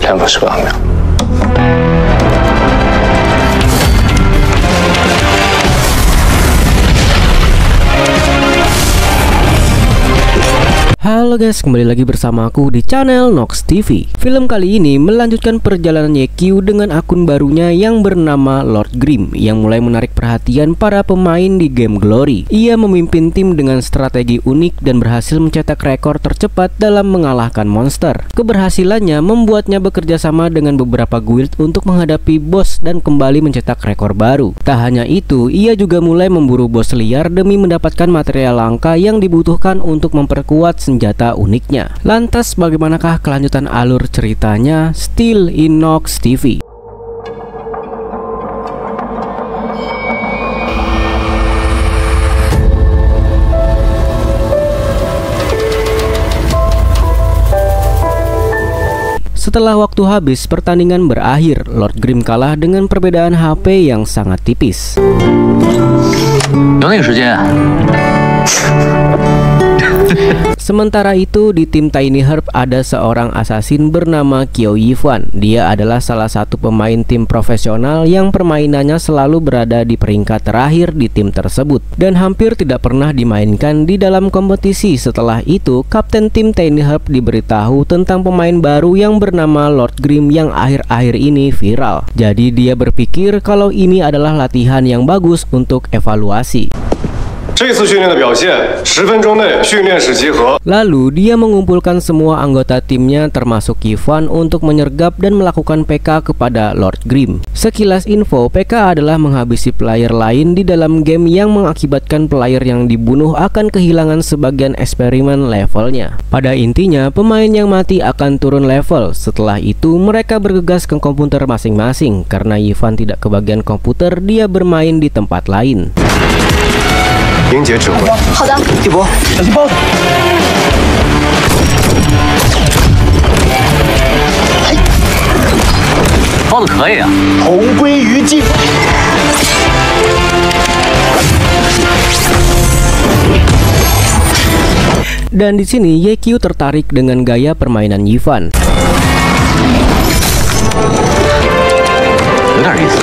天赋是2秒。 Halo guys, kembali lagi bersama aku di channel Nox TV. Film kali ini melanjutkan perjalanan YQ dengan akun barunya yang bernama Lord Grimm yang mulai menarik perhatian para pemain di game Glory. Ia memimpin tim dengan strategi unik dan berhasil mencetak rekor tercepat dalam mengalahkan monster. Keberhasilannya membuatnya bekerja sama dengan beberapa guild untuk menghadapi bos dan kembali mencetak rekor baru. Tak hanya itu, ia juga mulai memburu bos liar demi mendapatkan material langka yang dibutuhkan untuk memperkuat senjata uniknya. Lantas bagaimanakah kelanjutan alur ceritanya? Still in Nox TV. Setelah waktu habis, pertandingan berakhir. Lord Grimm kalah dengan perbedaan HP yang sangat tipis. Sementara itu di tim Tiny Herb ada seorang assassin bernama Qiao Yifan. Dia adalah salah satu pemain tim profesional yang permainannya selalu berada di peringkat terakhir di tim tersebut dan hampir tidak pernah dimainkan di dalam kompetisi. Setelah itu, kapten tim Tiny Herb diberitahu tentang pemain baru yang bernama Lord Grimm yang akhir-akhir ini viral. Jadi dia berpikir kalau ini adalah latihan yang bagus untuk evaluasi. Lalu dia mengumpulkan semua anggota timnya termasuk Yifan untuk menyergap dan melakukan PK kepada Lord Grimm. Sekilas info, PK adalah menghabisi player lain di dalam game yang mengakibatkan player yang dibunuh akan kehilangan sebagian eksperimen levelnya. Pada intinya, pemain yang mati akan turun level. Setelah itu mereka bergegas ke komputer masing-masing. Karena Yifan tidak kebagian komputer, dia bermain di tempat lain. 英杰指挥。好的，地博，小心包子。包子可以啊。同归于尽。Dan di sini YQ tertarik dengan gaya permainan Yifan. 有点意思。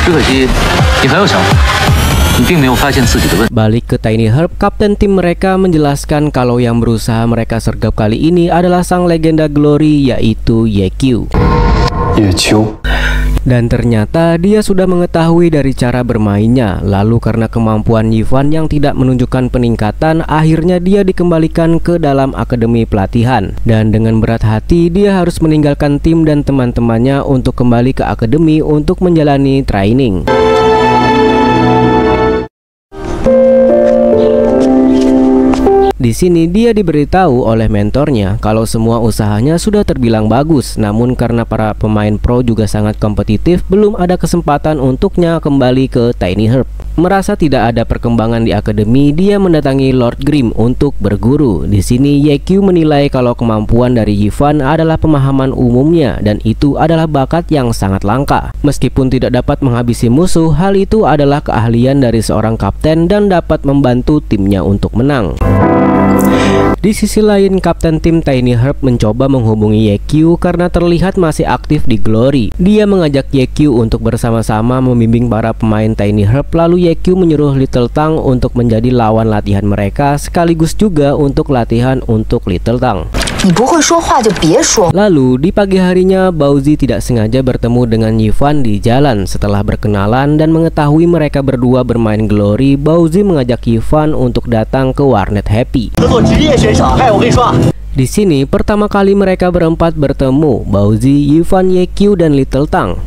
只可惜，你很有想法，你并没有发现自己的问题。 Balik ke Tiny Herb, kapten tim mereka menjelaskan kalau yang berusaha mereka sergap kali ini adalah sang legenda Glory, yaitu YQ. Dan ternyata dia sudah mengetahui dari cara bermainnya. Lalu karena kemampuan Yifan yang tidak menunjukkan peningkatan, akhirnya dia dikembalikan ke dalam akademi pelatihan. Dan dengan berat hati dia harus meninggalkan tim dan teman-temannya untuk kembali ke akademi untuk menjalani training. Di sini dia diberitahu oleh mentornya kalau semua usahanya sudah terbilang bagus, namun karena para pemain pro juga sangat kompetitif, belum ada kesempatan untuknya kembali ke Tiny Herb. Merasa tidak ada perkembangan di akademi, dia mendatangi Lord Grimm untuk berguru. Di sini YQ menilai kalau kemampuan dari Yifan adalah pemahaman umumnya dan itu adalah bakat yang sangat langka. Meskipun tidak dapat menghabisi musuh, hal itu adalah keahlian dari seorang kapten dan dapat membantu timnya untuk menang. Di sisi lain, kapten tim Tiny Herb mencoba menghubungi YQ karena terlihat masih aktif di Glory. Dia mengajak YQ untuk bersama-sama membimbing para pemain Tiny Herb, lalu YQ menyuruh Little Tang untuk menjadi lawan latihan mereka sekaligus juga untuk latihan untuk Little Tang. Lalu di pagi harinya, Bauzi tidak sengaja bertemu dengan Yifan di jalan. Setelah berkenalan dan mengetahui mereka berdua bermain Glory, Bauzi mengajak Yifan untuk datang ke warnet Happy. Di sini pertama kali mereka berempat bertemu, Bauzi, Yifan, YQ, dan Little Tang.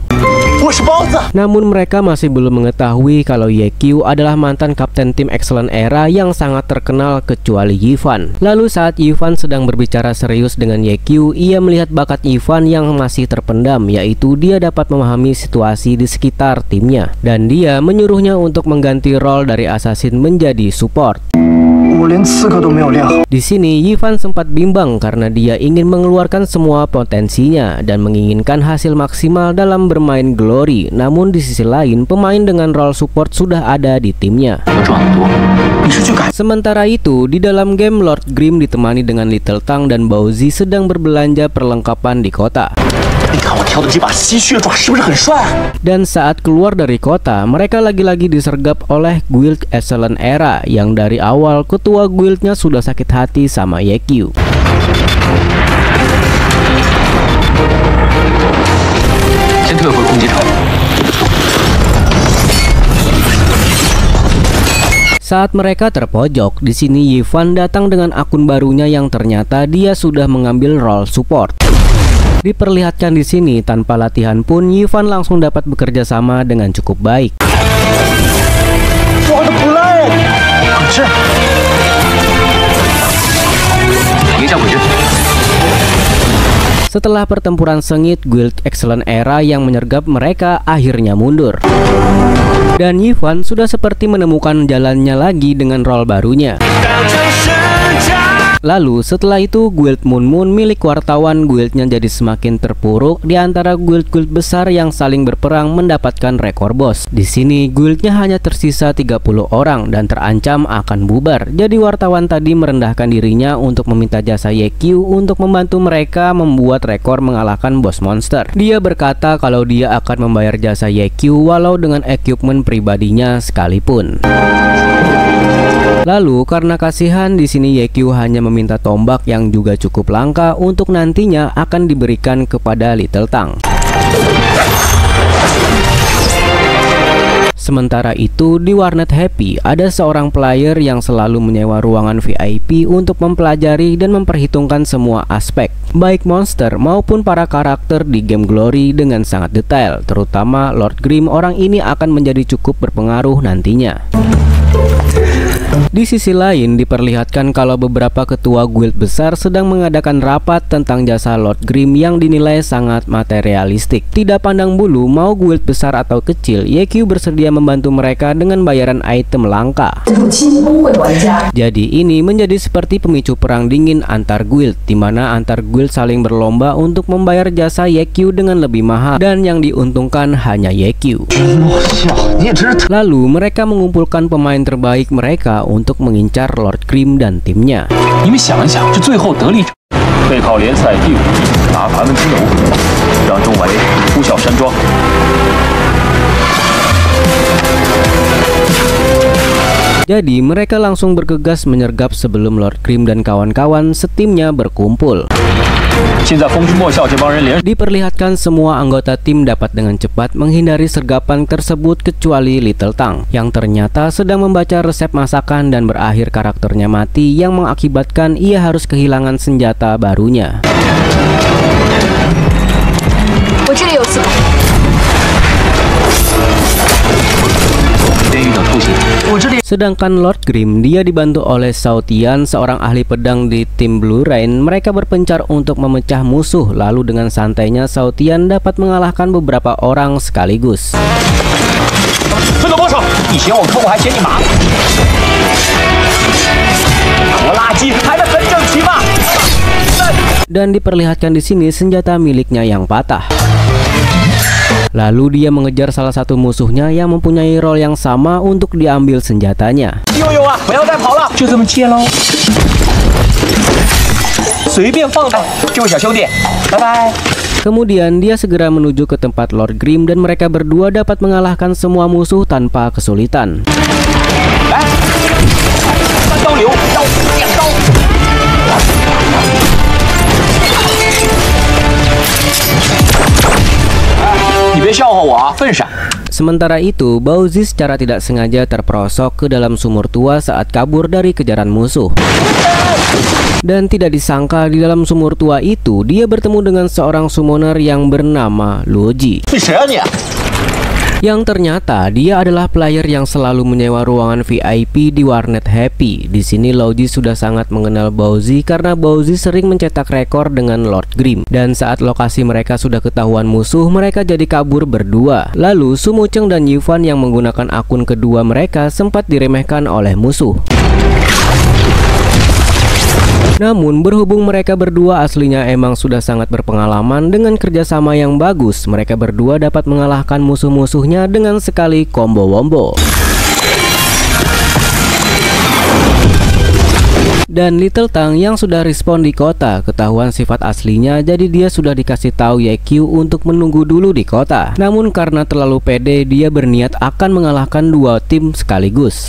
Namun mereka masih belum mengetahui kalau YQ adalah mantan kapten tim Excellent Era yang sangat terkenal kecuali Yifan. Lalu saat Yifan sedang berbicara serius dengan YQ, ia melihat bakat Yifan yang masih terpendam, yaitu dia dapat memahami situasi di sekitar timnya. Dan dia menyuruhnya untuk mengganti role dari assassin menjadi support. 我连刺客都没有练好。 Di sini Yifan sempat bimbang karena dia ingin mengeluarkan semua potensinya dan menginginkan hasil maksimal dalam bermain Glory. Namun di sisi lain, pemain dengan role support sudah ada di timnya. Sementara itu, di dalam game Lord Grimm ditemani dengan Little Tang dan Bowzy sedang berbelanja perlengkapan di kota. Dan saat keluar dari kota, mereka lagi-lagi disergap oleh Guild Excellent Era yang dari awal ketua guildnya sudah sakit hati sama Yekyu. Saat mereka terpojok, di sini Yifan datang dengan akun barunya yang ternyata dia sudah mengambil role support. Diperlihatkan di sini tanpa latihan pun Yifan langsung dapat bekerja sama dengan cukup baik. Setelah pertempuran sengit, Guild Excellent Era yang menyergap mereka akhirnya mundur. Dan Yifan sudah seperti menemukan jalannya lagi dengan role barunya. Lalu setelah itu Guild Moon Moon milik wartawan guildnya jadi semakin terpuruk di antara guild-guild besar yang saling berperang mendapatkan rekor bos. Di sini guildnya hanya tersisa 30 orang dan terancam akan bubar. Jadi wartawan tadi merendahkan dirinya untuk meminta jasa Yekyu untuk membantu mereka membuat rekor mengalahkan bos monster. Dia berkata kalau dia akan membayar jasa Yekyu walau dengan equipment pribadinya sekalipun. Lalu karena kasihan di sini Yekyu hanya meminta tombak yang juga cukup langka untuk nantinya akan diberikan kepada Little Tang. Sementara itu di warnet Happy ada seorang player yang selalu menyewa ruangan VIP untuk mempelajari dan memperhitungkan semua aspek baik monster maupun para karakter di game Glory dengan sangat detail. Terutama Lord Grimm, orang ini akan menjadi cukup berpengaruh nantinya. Di sisi lain diperlihatkan kalau beberapa ketua guild besar sedang mengadakan rapat tentang jasa Lord Grimm yang dinilai sangat materialistik. Tidak pandang bulu mau guild besar atau kecil, Yekyu bersedia membantu mereka dengan bayaran item langka. Jadi ini menjadi seperti pemicu perang dingin antar guild, di mana antar guild saling berlomba untuk membayar jasa Yekyu dengan lebih mahal dan yang diuntungkan hanya Yekyu. Lalu mereka mengumpulkan pemain terbaik mereka untuk mengincar Lord Grimm dan timnya. Jadi mereka langsung bergegas menyergap sebelum Lord Grimm dan kawan-kawan setimnya berkumpul. Diperlihatkan semua anggota tim dapat dengan cepat menghindari sergapan tersebut kecuali Little Tang yang ternyata sedang membaca resep masakan dan berakhir karakternya mati yang mengakibatkan ia harus kehilangan senjata barunya. Sedangkan Lord Grimm dia dibantu oleh Shao Tian, seorang ahli pedang di tim Blue Rain. Mereka berpencar untuk memecah musuh, lalu dengan santainya Shao Tian dapat mengalahkan beberapa orang sekaligus. Dan diperlihatkan di sini senjata miliknya yang patah. Lalu dia mengejar salah satu musuhnya yang mempunyai role yang sama untuk diambil senjatanya. Kemudian dia segera menuju ke tempat Lord Grimm dan mereka berdua dapat mengalahkan semua musuh tanpa kesulitan. Sementara itu, Bowzy secara tidak sengaja terperosok ke dalam sumur tua saat kabur dari kejaran musuh. Dan tidak disangka di dalam sumur tua itu dia bertemu dengan seorang summoner yang bernama Luoji. Yang ternyata dia adalah player yang selalu menyewa ruangan VIP di warnet Happy. Di sini Luoji sudah sangat mengenal Bowzy karena Bowzy sering mencetak rekor dengan Lord Grimm. Dan saat lokasi mereka sudah ketahuan musuh, mereka jadi kabur berdua. Lalu Su Mucheng dan Yifan yang menggunakan akun kedua mereka sempat diremehkan oleh musuh. Namun berhubung mereka berdua aslinya emang sudah sangat berpengalaman dengan kerjasama yang bagus, mereka berdua dapat mengalahkan musuh-musuhnya dengan sekali combo wombo. Dan Little Tang yang sudah respon di kota ketahuan sifat aslinya, jadi dia sudah dikasih tahu YQ untuk menunggu dulu di kota. Namun karena terlalu pede, dia berniat akan mengalahkan dua tim sekaligus.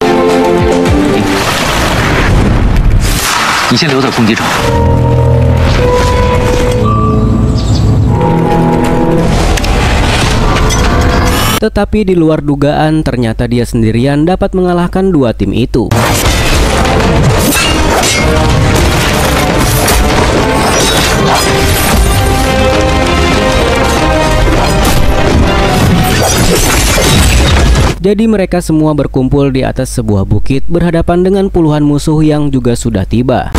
Tetapi di luar dugaan, ternyata dia sendirian dapat mengalahkan dua tim itu. Jadi mereka semua berkumpul di atas sebuah bukit berhadapan dengan puluhan musuh yang juga sudah tiba.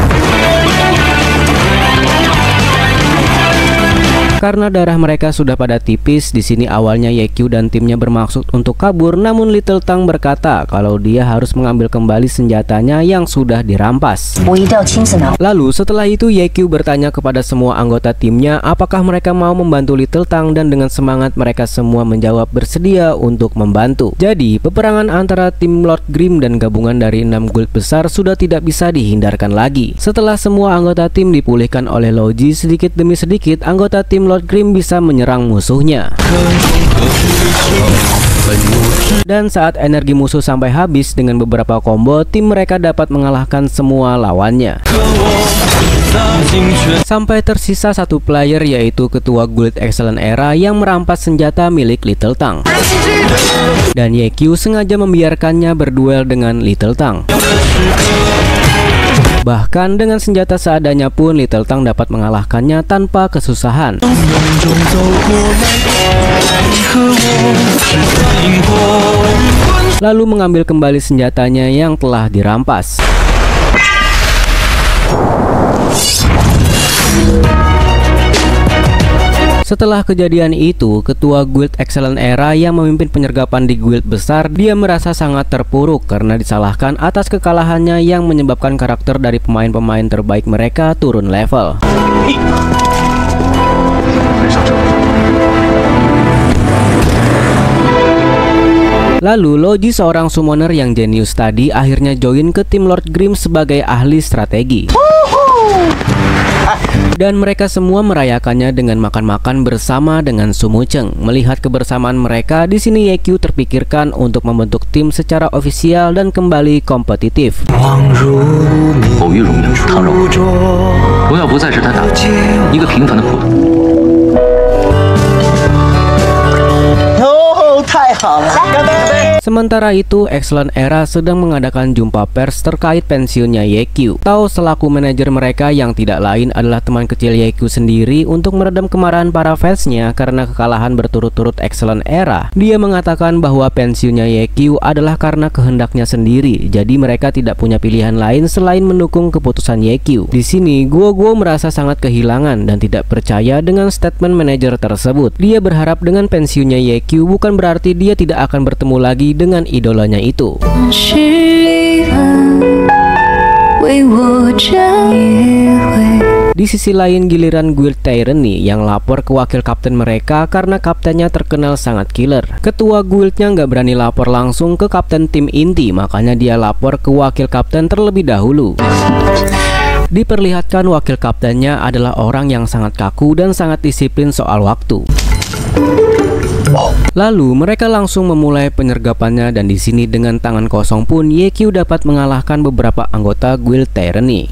Karena darah mereka sudah pada tipis, di sini awalnya YQ dan timnya bermaksud untuk kabur, namun Little Tang berkata kalau dia harus mengambil kembali senjatanya yang sudah dirampas. Lalu setelah itu YQ bertanya kepada semua anggota timnya apakah mereka mau membantu Little Tang, dan dengan semangat mereka semua menjawab bersedia untuk membantu. Jadi peperangan antara tim Lord Grimm dan gabungan dari 6 guild besar sudah tidak bisa dihindarkan lagi. Setelah semua anggota tim dipulihkan oleh Logi, sedikit demi sedikit anggota tim Lord Grimm bisa menyerang musuhnya. Dan saat energi musuh sampai habis dengan beberapa combo, tim mereka dapat mengalahkan semua lawannya. Sampai tersisa satu player, yaitu ketua Guild Excellent Era yang merampas senjata milik Little Tang. Dan YQ sengaja membiarkannya berduel dengan Little Tang. Bahkan dengan senjata seadanya pun Little Tang dapat mengalahkannya tanpa kesusahan. Lalu mengambil kembali senjatanya yang telah dirampas. Setelah kejadian itu, ketua Guild Excellent Era yang memimpin penyergapan di guild besar, dia merasa sangat terpuruk karena disalahkan atas kekalahannya yang menyebabkan karakter dari pemain-pemain terbaik mereka turun level. Lalu Logi, seorang summoner yang jenius tadi, akhirnya join ke tim Lord Grimm sebagai ahli strategi. Dan mereka semua merayakannya dengan makan-makan bersama dengan Sumucheng. Melihat kebersamaan mereka, di sini YQ terpikirkan untuk membentuk tim secara ofisial dan kembali kompetitif. Sementara itu, Excellent Era sedang mengadakan jumpa pers terkait pensiunnya YQ. Tao selaku manajer mereka yang tidak lain adalah teman kecil YQ sendiri untuk meredam kemarahan para fansnya karena kekalahan berturut-turut Excellent Era. Dia mengatakan bahwa pensiunnya YQ adalah karena kehendaknya sendiri, jadi mereka tidak punya pilihan lain selain mendukung keputusan YQ. Di sini, Guo merasa sangat kehilangan dan tidak percaya dengan statement manajer tersebut. Dia berharap dengan pensiunnya YQ bukan berarti dia tidak akan bertemu lagi dengan idolanya itu. Di sisi lain, giliran Guild Tyranny yang lapor ke wakil kapten mereka karena kaptennya terkenal sangat killer. Ketua guildnya nggak berani lapor langsung ke kapten tim inti, makanya dia lapor ke wakil kapten terlebih dahulu. Diperlihatkan wakil kaptennya adalah orang yang sangat kaku dan sangat disiplin soal waktu. Lalu mereka langsung memulai penyergapannya, dan di sini dengan tangan kosong pun YQ dapat mengalahkan beberapa anggota Guild Tyranny.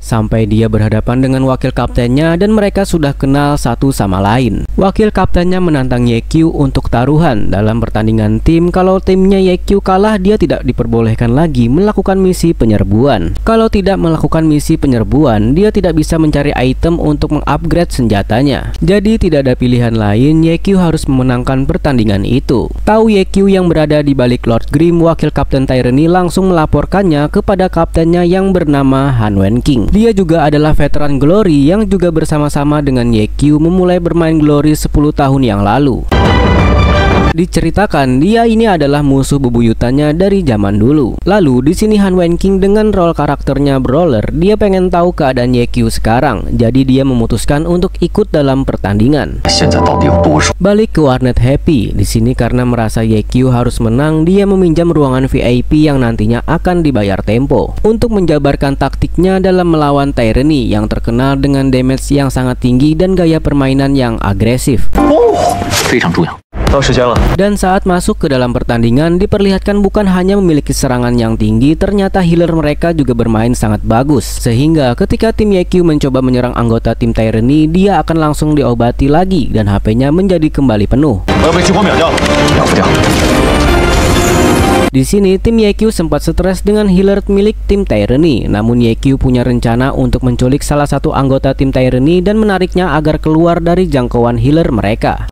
Sampai dia berhadapan dengan wakil kaptennya dan mereka sudah kenal satu sama lain. Wakil kaptennya menantang YQ untuk taruhan dalam pertandingan tim. Kalau timnya YQ kalah, dia tidak diperbolehkan lagi melakukan misi penyerbuan. Kalau tidak melakukan misi penyerbuan, dia tidak bisa mencari item untuk mengupgrade senjatanya. Jadi tidak ada pilihan lain, YQ harus memenangkan pertandingan itu. Tahu YQ yang berada di balik Lord Grimm, wakil kapten Tyranny langsung melaporkannya kepada kaptennya yang bernama Han Wenking. Dia juga adalah veteran Glory yang juga bersama-sama dengan YQ memulai bermain Glory memori 10 tahun yang lalu. Diceritakan dia ini adalah musuh bebuyutannya dari zaman dulu. Lalu di sini Han Wenking dengan role karakternya Brawler, dia pengen tahu keadaan Ye-Kyu sekarang. Jadi dia memutuskan untuk ikut dalam pertandingan. Balik ke warnet Happy. Di sini karena merasa Ye-Kyu harus menang, dia meminjam ruangan VIP yang nantinya akan dibayar tempo untuk menjabarkan taktiknya dalam melawan Tyranny yang terkenal dengan damage yang sangat tinggi dan gaya permainan yang agresif. Dan saat masuk ke dalam pertandingan diperlihatkan bukan hanya memiliki serangan yang tinggi, ternyata healer mereka juga bermain sangat bagus. Sehingga ketika tim Ye-Kyu mencoba menyerang anggota tim Tyranny, dia akan langsung diobati lagi dan HP-nya menjadi kembali penuh. Di sini tim Ye-Kyu sempat stres dengan healer milik tim Tyranny. Namun Ye-Kyu punya rencana untuk menculik salah satu anggota tim Tyranny dan menariknya agar keluar dari jangkauan healer mereka.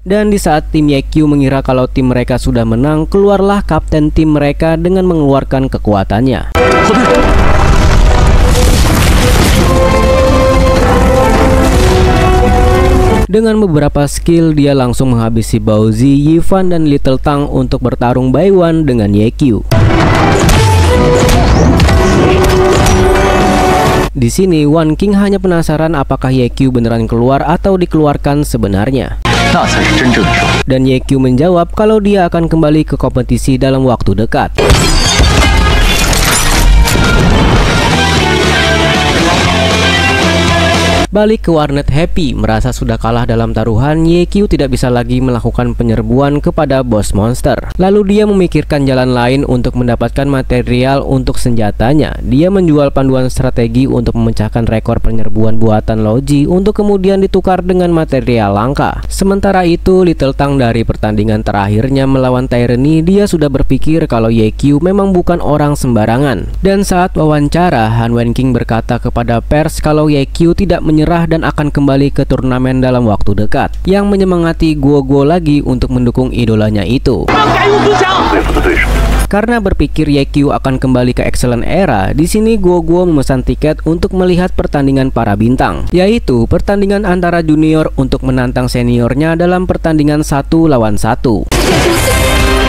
Dan di saat tim Ye-Kyu mengira kalau tim mereka sudah menang, keluarlah kapten tim mereka dengan mengeluarkan kekuatannya. Dengan beberapa skill, dia langsung menghabisi Bowzy, Yifan, dan Little Tang untuk bertarung by one dengan Ye-Kyu. Di sini One King hanya penasaran apakah Ye-Kyu beneran keluar atau dikeluarkan sebenarnya. Dan Ye-Kyu menjawab kalau dia akan kembali ke kompetisi dalam waktu dekat. Balik ke warnet Happy, merasa sudah kalah dalam taruhan, Ye-Kyu tidak bisa lagi melakukan penyerbuan kepada bos monster. Lalu dia memikirkan jalan lain untuk mendapatkan material untuk senjatanya. Dia menjual panduan strategi untuk memecahkan rekor penyerbuan buatan Logi untuk kemudian ditukar dengan material langka. Sementara itu, Little Tang dari pertandingan terakhirnya melawan Tyranny, dia sudah berpikir kalau Ye-Kyu memang bukan orang sembarangan. Dan saat wawancara, Han Wenking berkata kepada pers kalau Ye-Kyu tidak menyerah dan akan kembali ke turnamen dalam waktu dekat, yang menyemangati Guo lagi untuk mendukung idolanya itu. Karena berpikir Ye-Kyu akan kembali ke Excellent Era, di sini Guo memesan tiket untuk melihat pertandingan para bintang, yaitu pertandingan antara junior untuk menantang seniornya dalam pertandingan 1 lawan 1.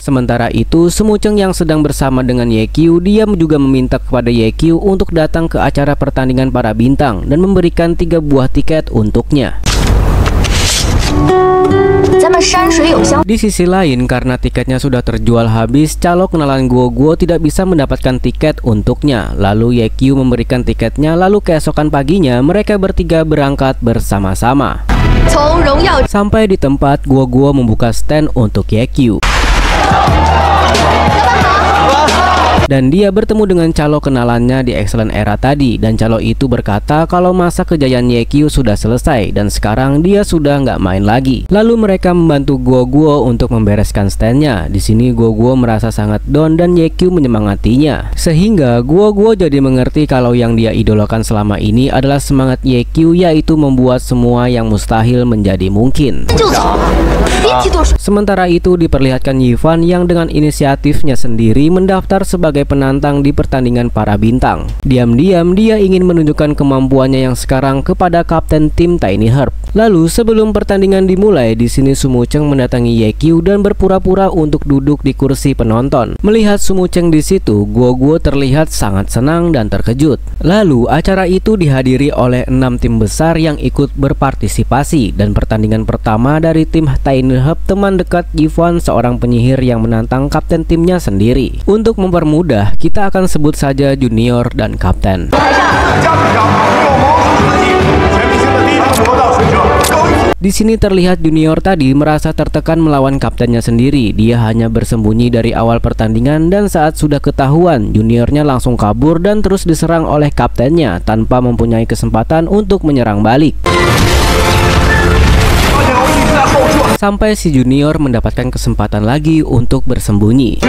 Sementara itu, Smuceng yang sedang bersama dengan Ye-Kyu, dia juga meminta kepada Ye-Kyu untuk datang ke acara pertandingan para bintang dan memberikan 3 buah tiket untuknya. Di sisi lain, karena tiketnya sudah terjual habis, calo kenalan Guo tidak bisa mendapatkan tiket untuknya. Lalu Ye-Kyu memberikan tiketnya, lalu keesokan paginya mereka bertiga berangkat bersama-sama. Sampai di tempat, Guo membuka stand untuk Ye-Kyu. Dan dia bertemu dengan calo kenalannya di Excellent Era tadi, dan calo itu berkata kalau masa kejayaan Ye-Kyu sudah selesai dan sekarang dia sudah nggak main lagi. Lalu mereka membantu Guo untuk membereskan standnya. Di sini Guo merasa sangat down dan Ye-Kyu menyemangatinya, sehingga Guo jadi mengerti kalau yang dia idolakan selama ini adalah semangat Ye-Kyu, yaitu membuat semua yang mustahil menjadi mungkin. Sementara itu diperlihatkan Yifan yang dengan inisiatifnya sendiri mendaftar sebagai penantang di pertandingan para bintang. Diam-diam dia ingin menunjukkan kemampuannya yang sekarang kepada kapten tim Tiny Herb. Lalu sebelum pertandingan dimulai, di sini Smuceng mendatangi Ye-Kyu dan berpura-pura untuk duduk di kursi penonton. Melihat Smuceng di situ, Guo terlihat sangat senang dan terkejut. Lalu acara itu dihadiri oleh 6 tim besar yang ikut berpartisipasi, dan pertandingan pertama dari tim Tiny Herb, teman dekat Yifan, seorang penyihir yang menantang kapten timnya sendiri. Untuk mempermudah, kita akan sebut saja junior dan kapten. Di sini terlihat junior tadi merasa tertekan melawan kaptennya sendiri. Dia hanya bersembunyi dari awal pertandingan, dan saat sudah ketahuan, juniornya langsung kabur dan terus diserang oleh kaptennya tanpa mempunyai kesempatan untuk menyerang balik. sampai si junior mendapatkan kesempatan lagi untuk bersembunyi.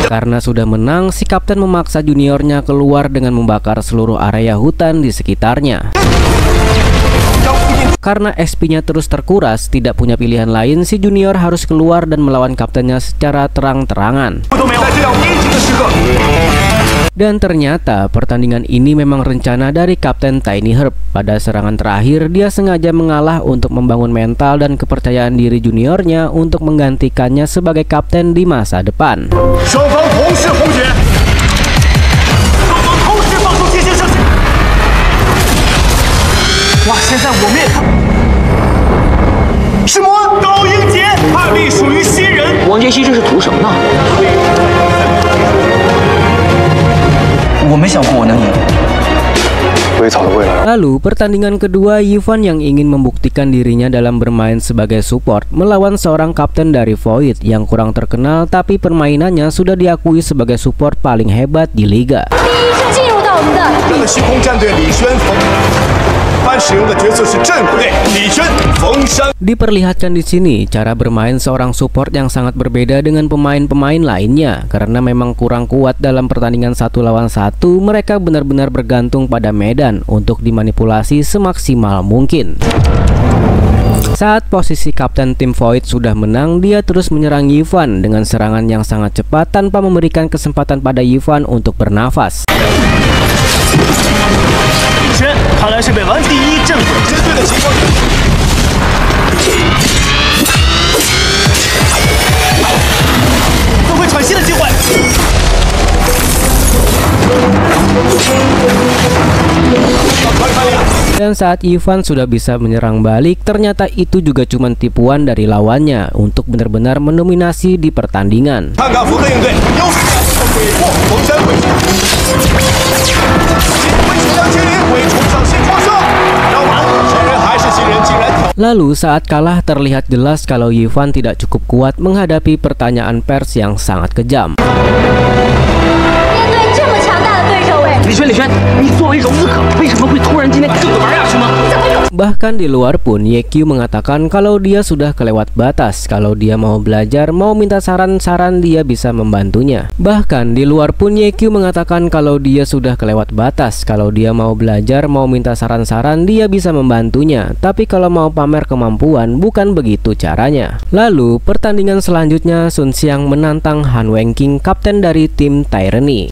Karena sudah menang, si kapten memaksa juniornya keluar dengan membakar seluruh area hutan di sekitarnya. Karena XP-nya terus terkuras, tidak punya pilihan lain, si junior harus keluar dan melawan kaptennya secara terang-terangan. Dan ternyata pertandingan ini memang rencana dari Kapten Tiny Herb. Pada serangan terakhir, dia sengaja mengalah untuk membangun mental dan kepercayaan diri juniornya untuk menggantikannya sebagai kapten di masa depan. Lalu pertandingan kedua, Yifan yang ingin membuktikan dirinya dalam bermain sebagai support melawan seorang kapten dari Void yang kurang terkenal tapi permainannya sudah diakui sebagai support paling hebat di liga. Diperlihatkan di sini cara bermain seorang support yang sangat berbeda dengan pemain-pemain lainnya. Karena memang kurang kuat dalam pertandingan 1 lawan 1, mereka benar-benar bergantung pada medan untuk dimanipulasi semaksimal mungkin. Saat posisi kapten tim Void sudah menang, dia terus menyerang Yifan dengan serangan yang sangat cepat tanpa memberikan kesempatan pada Yifan untuk bernafas. Dan saat Yifan sudah bisa menyerang balik, ternyata itu juga cuma tipuan dari lawannya untuk benar-benar mendominasi di pertandingan. Lalu saat kalah terlihat jelas kalau Yifan tidak cukup kuat menghadapi pertanyaan pers yang sangat kejam. Bahkan di luar pun Yekyu mengatakan kalau dia sudah kelewat batas. Kalau dia mau belajar, mau minta saran-saran, dia bisa membantunya. Bahkan di luar pun Yekyu mengatakan kalau dia sudah kelewat batas. Kalau dia mau belajar, mau minta saran-saran, dia bisa membantunya. Tapi kalau mau pamer kemampuan, bukan begitu caranya. Lalu pertandingan selanjutnya, Sun Xiang menantang Han Wenqing, kapten dari tim Tyranny.